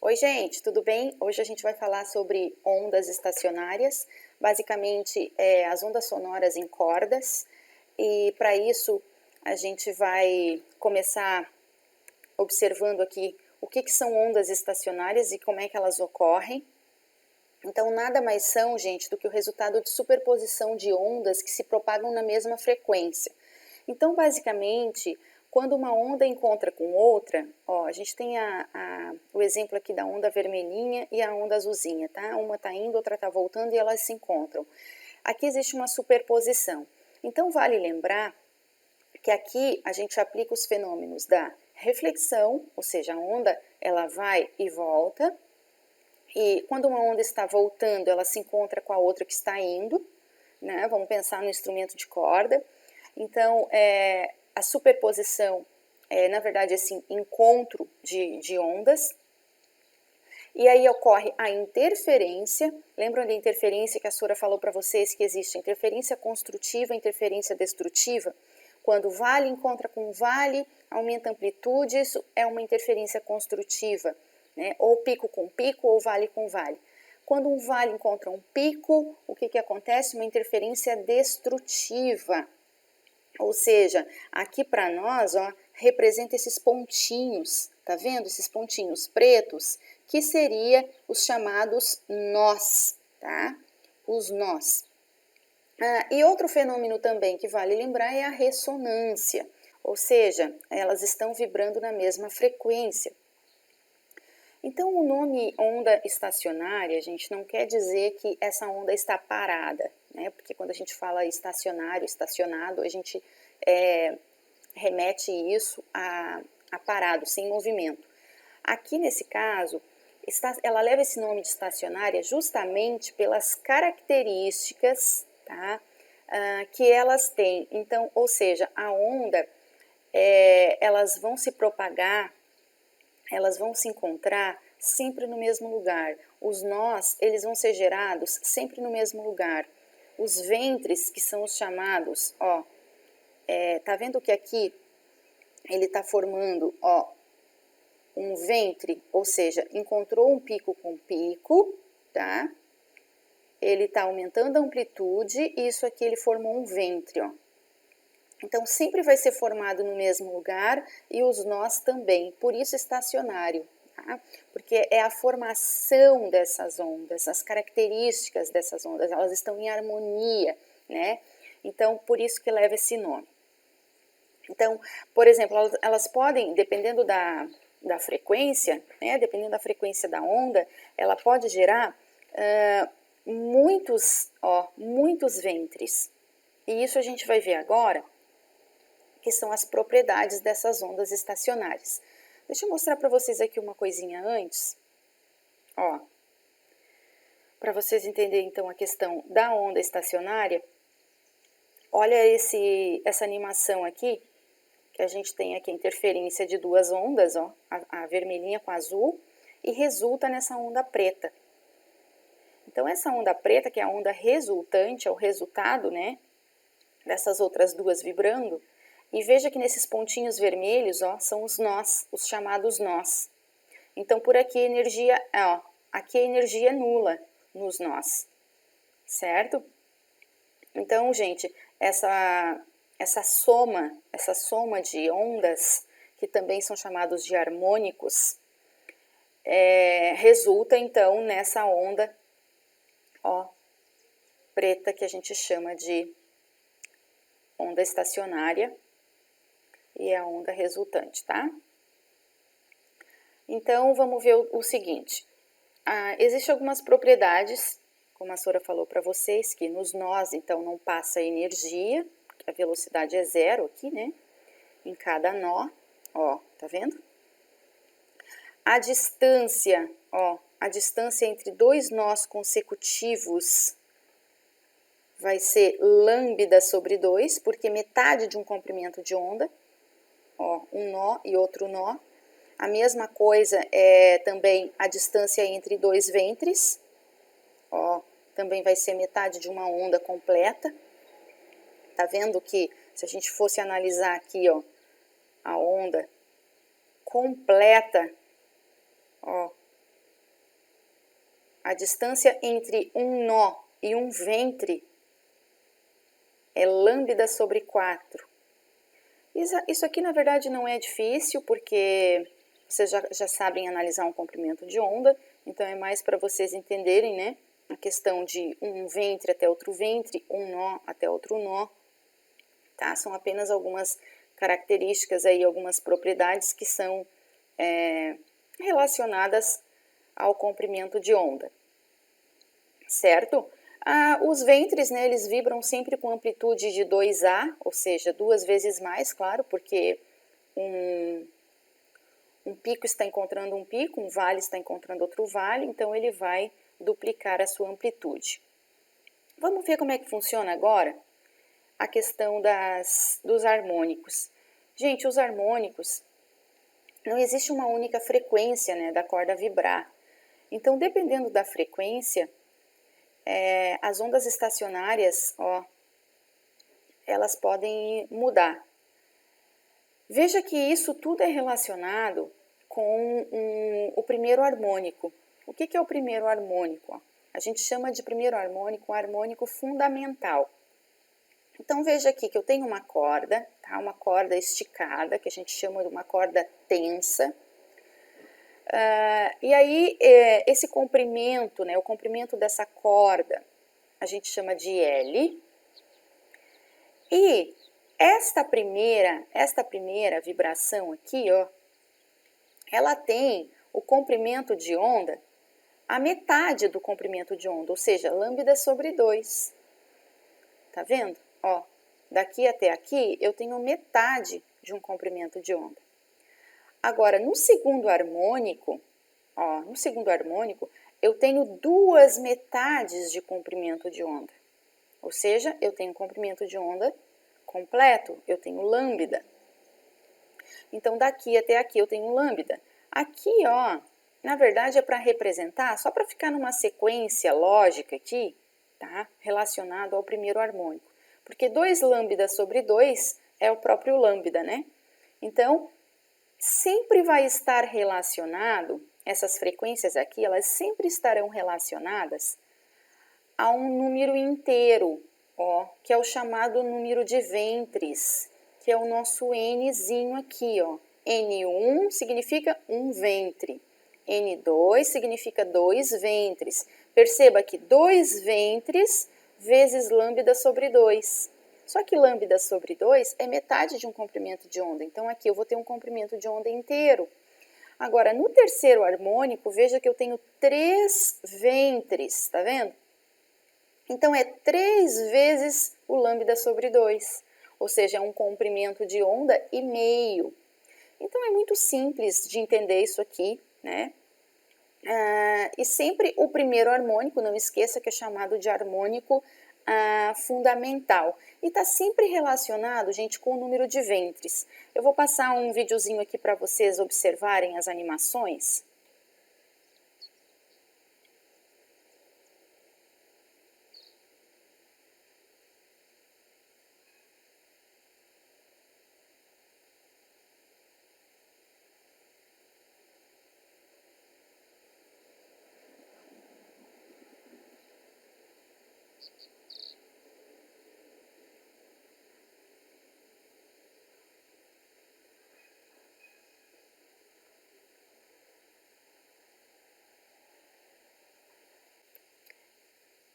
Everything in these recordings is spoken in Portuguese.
Oi, gente, tudo bem? Hoje a gente vai falar sobre ondas estacionárias, basicamente as ondas sonoras em cordas, e para isso a gente vai começar observando aqui o que são ondas estacionárias e como é que elas ocorrem. Então, nada mais são, gente, do que o resultado de superposição de ondas que se propagam na mesma frequência. Então, basicamente, quando uma onda encontra com outra, ó, a gente tem o exemplo aqui da onda vermelhinha e a onda azulzinha, tá? Uma está indo, outra está voltando e elas se encontram. Aqui existe uma superposição. Então, vale lembrar que aqui a gente aplica os fenômenos da reflexão, ou seja, a onda ela vai e volta, e quando uma onda está voltando, ela se encontra com a outra que está indo, né? Vamos pensar no instrumento de corda. Então, a superposição na verdade, esse encontro de ondas. E aí ocorre a interferência. Lembram da interferência que a Sora falou para vocês que existe interferência construtiva e interferência destrutiva? Quando vale encontra com vale, aumenta a amplitude, isso é uma interferência construtiva, né? Ou pico com pico, ou vale com vale. Quando um vale encontra um pico, o que acontece? Uma interferência destrutiva. Ou seja, aqui para nós, ó, representa esses pontinhos, tá vendo? Esses pontinhos pretos, que seria os chamados nós, tá? Os nós. E outro fenômeno também que vale lembrar é a ressonância, ou seja, elas estão vibrando na mesma frequência. Então, o nome onda estacionária, gente, não quer dizer que essa onda está parada, né? Porque quando a gente fala estacionário, estacionado, a gente remete isso a parado, sem movimento. Aqui, nesse caso, ela leva esse nome de estacionária justamente pelas características, tá? Que elas têm. Então, ou seja, a onda, elas vão se propagar, elas vão se encontrar sempre no mesmo lugar. Os nós, eles vão ser gerados sempre no mesmo lugar. Os ventres, que são os chamados, ó, tá vendo que aqui ele está formando, ó, um ventre, ou seja, encontrou um pico com pico, tá? Ele está aumentando a amplitude e isso aqui ele formou um ventre, ó. Então, sempre vai ser formado no mesmo lugar e os nós também, por isso estacionário, tá? Porque é a formação dessas ondas, as características dessas ondas, elas estão em harmonia, né? Então, por isso que leva esse nome. Então, por exemplo, elas podem, dependendo da frequência, né, dependendo da frequência da onda, ela pode gerar muitos ventres. E isso a gente vai ver agora, que são as propriedades dessas ondas estacionárias. Deixa eu mostrar para vocês aqui uma coisinha antes, ó, para vocês entenderem então a questão da onda estacionária. Olha essa animação aqui, que a gente tem aqui a interferência de duas ondas, ó, a vermelhinha com a azul, e resulta nessa onda preta. Então, essa onda preta, que é a onda resultante, é o resultado, né, dessas outras duas vibrando, e veja que nesses pontinhos vermelhos, ó, são os nós, os chamados nós. Então, por aqui a energia, ó, aqui a energia é nula nos nós, certo? Então, gente, essa soma de ondas, que também são chamados de harmônicos, resulta então nessa onda, ó, preta, que a gente chama de onda estacionária, e é a onda resultante, tá? Então, vamos ver o seguinte, existem algumas propriedades, como a Sora falou para vocês, que nos nós, então, não passa energia, a velocidade é zero aqui, né? Em cada nó, ó, tá vendo? A distância, ó, a distância entre dois nós consecutivos vai ser lambda sobre 2, porque metade de um comprimento de onda, ó, um nó e outro nó. A mesma coisa é também a distância entre dois ventres, ó, também vai ser metade de uma onda completa. Tá vendo que se a gente fosse analisar aqui, ó, a onda completa, ó, a distância entre um nó e um ventre é lambda sobre 4. Isso aqui, na verdade, não é difícil, porque vocês já sabem analisar um comprimento de onda, então é mais para vocês entenderem, né, a questão de um ventre até outro ventre, um nó até outro nó, tá? São apenas algumas características aí, algumas propriedades que são relacionadas ao comprimento de onda, certo? Os ventres, né, eles vibram sempre com amplitude de 2A, ou seja, 2 vezes mais, claro, porque um pico está encontrando um pico, um vale está encontrando outro vale, então ele vai duplicar a sua amplitude. Vamos ver como é que funciona agora a questão dos harmônicos. Gente, os harmônicos, não existe uma única frequência, né, da corda vibrar. Então, dependendo da frequência, as ondas estacionárias, ó, elas podem mudar. Veja que isso tudo é relacionado com o primeiro harmônico. O que é o primeiro harmônico? A gente chama de primeiro harmônico um harmônico fundamental. Então, veja aqui que eu tenho uma corda, tá? Uma corda esticada, que a gente chama de uma corda tensa. E aí, esse comprimento, né, o comprimento dessa corda, a gente chama de L. E esta primeira vibração aqui, ó, ela tem o comprimento de onda, a metade do comprimento de onda, ou seja, lambda sobre 2. Tá vendo? Ó, daqui até aqui eu tenho metade de um comprimento de onda. Agora, no segundo harmônico, ó, eu tenho 2 metades de comprimento de onda. Ou seja, eu tenho comprimento de onda completo, eu tenho lambda. Então, daqui até aqui eu tenho lambda. Aqui, ó, na verdade é para representar, só para ficar numa sequência lógica aqui, tá? Relacionado ao primeiro harmônico. Porque 2 lambda sobre 2 é o próprio lambda, né? Então, sempre vai estar relacionado, essas frequências aqui, elas sempre estarão relacionadas a um número inteiro, ó, que é o chamado número de ventres, que é o nosso Nzinho aqui, ó. N1 significa um ventre, N2 significa 2 ventres. Perceba que 2 ventres vezes lambda sobre 2. Só que lambda sobre 2 é metade de um comprimento de onda, então aqui eu vou ter um comprimento de onda inteiro. Agora, no terceiro harmônico, veja que eu tenho 3 ventres, tá vendo? Então, é 3 vezes o lambda sobre 2, ou seja, é um comprimento de onda e meio. Então, é muito simples de entender isso aqui, né? E sempre o primeiro harmônico, não esqueça que é chamado de harmônico fundamental. E está sempre relacionado, gente, com o número de ventres. Eu vou passar um videozinho aqui para vocês observarem as animações.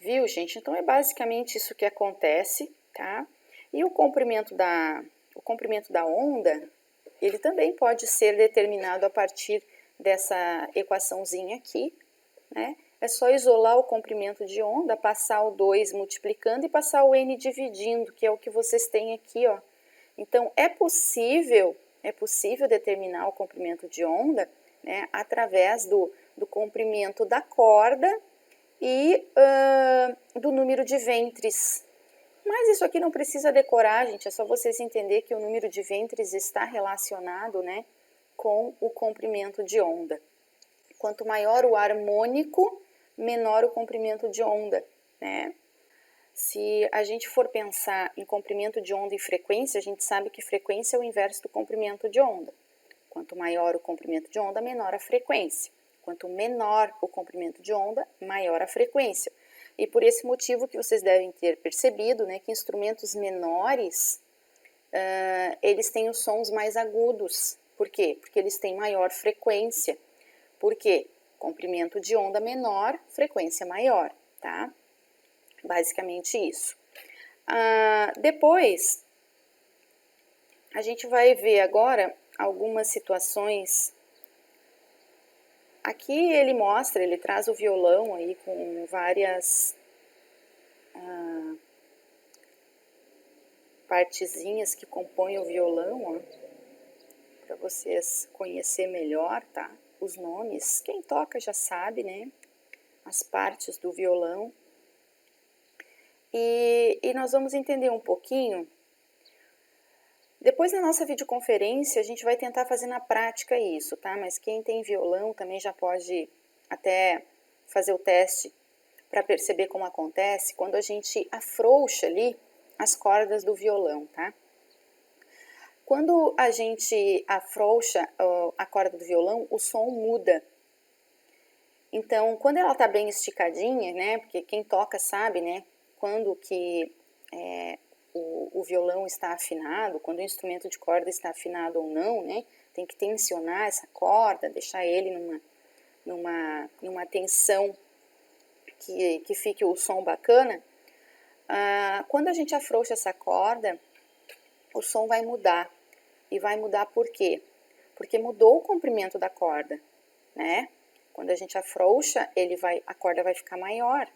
Viu, gente? Então, é basicamente isso que acontece, tá? E o comprimento da onda, ele também pode ser determinado a partir dessa equaçãozinha aqui, né? É só isolar o comprimento de onda, passar o 2 multiplicando e passar o n dividindo, que é o que vocês têm aqui, ó. Então, é possível determinar o comprimento de onda, né, através do comprimento da corda e do número de ventres. Mas isso aqui não precisa decorar, gente, é só vocês entenderem que o número de ventres está relacionado, né, com o comprimento de onda. Quanto maior o harmônico, menor o comprimento de onda, né? Se a gente for pensar em comprimento de onda e frequência, a gente sabe que frequência é o inverso do comprimento de onda. Quanto maior o comprimento de onda, menor a frequência. Quanto menor o comprimento de onda, maior a frequência. E por esse motivo que vocês devem ter percebido, né, que instrumentos menores, eles têm os sons mais agudos. Por quê? Porque eles têm maior frequência. Por quê? Comprimento de onda menor, frequência maior, tá? Basicamente isso. Depois, a gente vai ver agora algumas situações. Aqui ele mostra, ele traz o violão aí com várias partezinhas que compõem o violão, ó, para vocês conhecer melhor, tá? Os nomes, quem toca já sabe, né? As partes do violão. E nós vamos entender um pouquinho. Depois na nossa videoconferência a gente vai tentar fazer na prática isso, tá? Mas quem tem violão também já pode até fazer o teste para perceber como acontece quando a gente afrouxa ali as cordas do violão, tá? Quando a gente afrouxa a corda do violão, o som muda. Então, quando ela tá bem esticadinha, né? Porque quem toca sabe, né? Quando que o violão está afinado, quando o instrumento de corda está afinado ou não, né? Tem que tensionar essa corda, deixar ele numa tensão que fique o som bacana. Quando a gente afrouxa essa corda, o som vai mudar. E vai mudar por quê? Porque mudou o comprimento da corda, né? Quando a gente afrouxa, a corda vai ficar maior.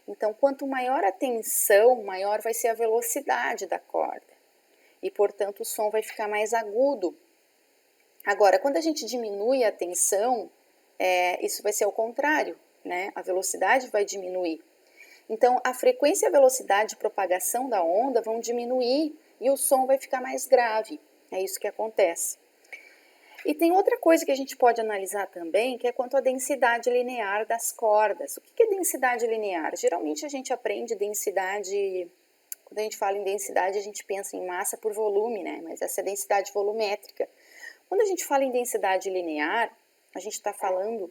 Então, quanto maior a tensão, maior vai ser a velocidade da corda. E, portanto, o som vai ficar mais agudo. Agora, quando a gente diminui a tensão, isso vai ser o contrário, né? A velocidade vai diminuir. Então, a frequência e a velocidade de propagação da onda vão diminuir e o som vai ficar mais grave. É isso que acontece. E tem outra coisa que a gente pode analisar também, que é quanto à densidade linear das cordas. O que é densidade linear? Geralmente a gente aprende densidade, quando a gente fala em densidade, a gente pensa em massa por volume, né? Mas essa é a densidade volumétrica. Quando a gente fala em densidade linear, a gente está falando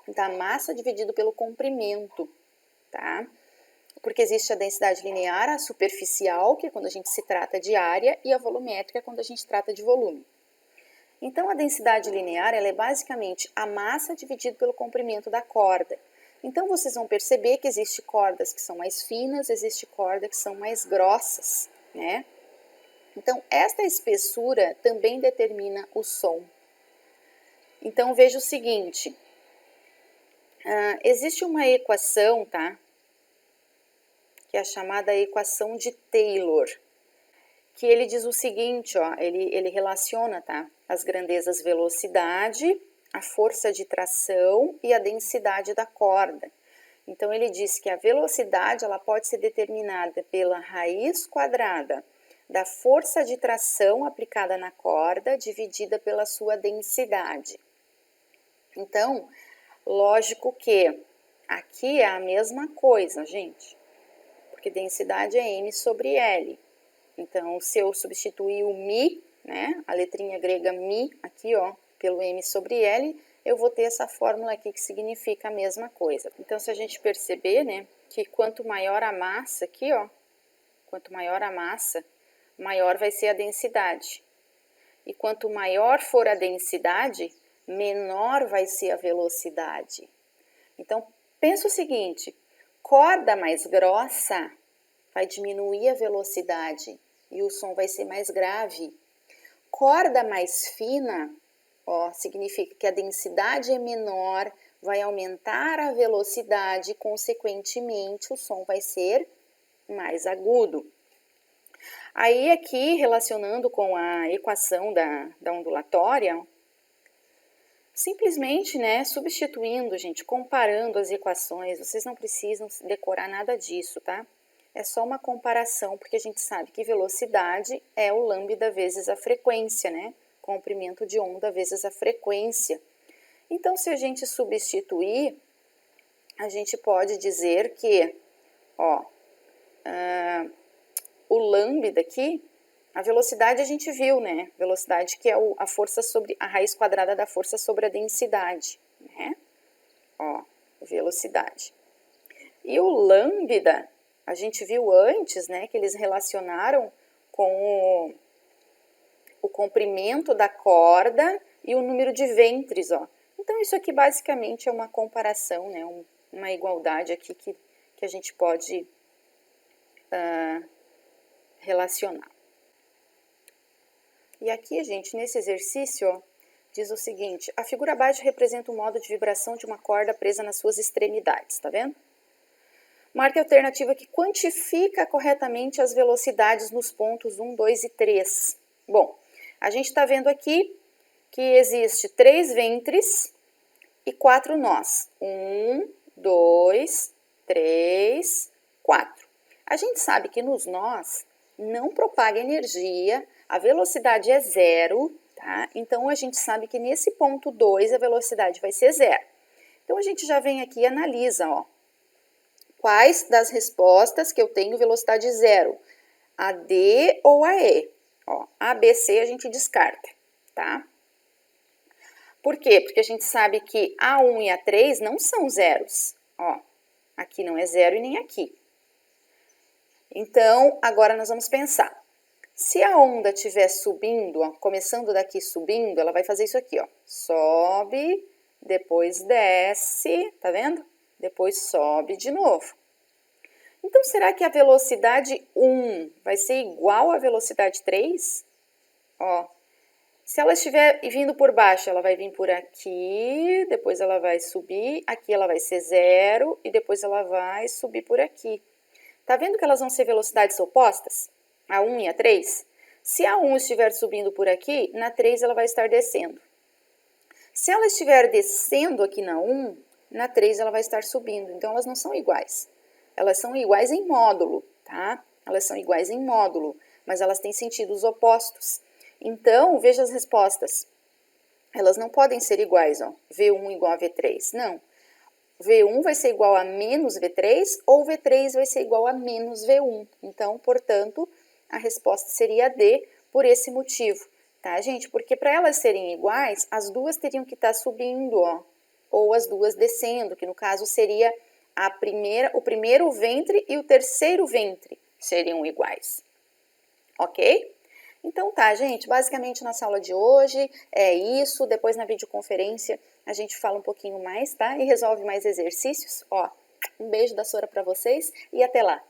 da massa dividido pelo comprimento, tá? Porque existe a densidade linear, a superficial, que é quando a gente se trata de área, e a volumétrica, quando a gente trata de volume. Então, a densidade linear ela é basicamente a massa dividido pelo comprimento da corda. Então, vocês vão perceber que existem cordas que são mais finas, existe cordas que são mais grossas, né? Então, esta espessura também determina o som. Então, veja o seguinte, existe uma equação, tá? Que é a chamada equação de Taylor, que ele diz o seguinte, ó, ele relaciona, tá, as grandezas velocidade, a força de tração e a densidade da corda. Então, ele diz que a velocidade ela pode ser determinada pela raiz quadrada da força de tração aplicada na corda, dividida pela sua densidade. Então, lógico que aqui é a mesma coisa, gente, porque densidade é M sobre L. Então, se eu substituir o Mi, né, a letrinha grega Mi, aqui, ó, pelo M sobre L, eu vou ter essa fórmula aqui que significa a mesma coisa. Então, se a gente perceber, né, que quanto maior a massa aqui, ó, quanto maior a massa, maior vai ser a densidade. E quanto maior for a densidade, menor vai ser a velocidade. Então, pensa o seguinte, corda mais grossa vai diminuir a velocidade e o som vai ser mais grave. Corda mais fina, ó, significa que a densidade é menor, vai aumentar a velocidade, consequentemente o som vai ser mais agudo. Aí aqui, relacionando com a equação da ondulatória, simplesmente, né, substituindo, gente, comparando as equações, vocês não precisam decorar nada disso, tá? É só uma comparação, porque a gente sabe que velocidade é o lambda vezes a frequência, né? Comprimento de onda vezes a frequência. Então, se a gente substituir, a gente pode dizer que, ó, o lambda aqui, a velocidade a gente viu, né? Velocidade que é a força sobre a raiz quadrada da força sobre a densidade, né? ó, velocidade. E o lambda, a gente viu antes, né, que eles relacionaram com o comprimento da corda e o número de ventres, ó. Então, isso aqui basicamente é uma comparação, né, uma igualdade aqui que a gente pode relacionar. E aqui, gente, nesse exercício, ó, diz o seguinte: a figura abaixo representa o modo de vibração de uma corda presa nas suas extremidades, tá vendo? Marque a alternativa que quantifica corretamente as velocidades nos pontos 1, 2 e 3. Bom, a gente está vendo aqui que existe 3 ventres e 4 nós. 1, 2, 3, 4. A gente sabe que nos nós não propaga energia, a velocidade é zero, tá? Então, a gente sabe que nesse ponto 2 a velocidade vai ser zero. Então, a gente já vem aqui e analisa, ó. Quais das respostas que eu tenho velocidade zero? A D ou a E? Ó, A, B, C a gente descarta, tá? Por quê? Porque a gente sabe que A1 e A3 não são zeros. Ó, aqui não é zero e nem aqui. Então, agora nós vamos pensar. Se a onda estiver subindo, ó, começando daqui subindo, ela vai fazer isso aqui, ó. Sobe, depois desce, tá vendo? Depois sobe de novo. Então, será que a velocidade 1 vai ser igual à velocidade 3? Ó, se ela estiver vindo por baixo, ela vai vir por aqui, depois ela vai subir, aqui ela vai ser zero e depois ela vai subir por aqui. Tá vendo que elas vão ser velocidades opostas? A 1 e a 3? Se a 1 estiver subindo por aqui, na 3 ela vai estar descendo. Se ela estiver descendo aqui na 1, na 3 ela vai estar subindo. Então, elas não são iguais. Elas são iguais em módulo, tá? Elas são iguais em módulo, mas elas têm sentidos opostos. Então, veja as respostas. Elas não podem ser iguais, ó. V1 igual a V3. Não. V1 vai ser igual a menos V3 ou V3 vai ser igual a menos V1. Então, portanto, a resposta seria D por esse motivo, tá, gente? Porque para elas serem iguais, as duas teriam que estar subindo, ó, ou as duas descendo, que no caso seria o primeiro ventre e o terceiro ventre seriam iguais, ok? Então tá, gente, basicamente nossa aula de hoje é isso. Depois na videoconferência a gente fala um pouquinho mais, tá? E resolve mais exercícios. Ó, um beijo da Sora para vocês e até lá!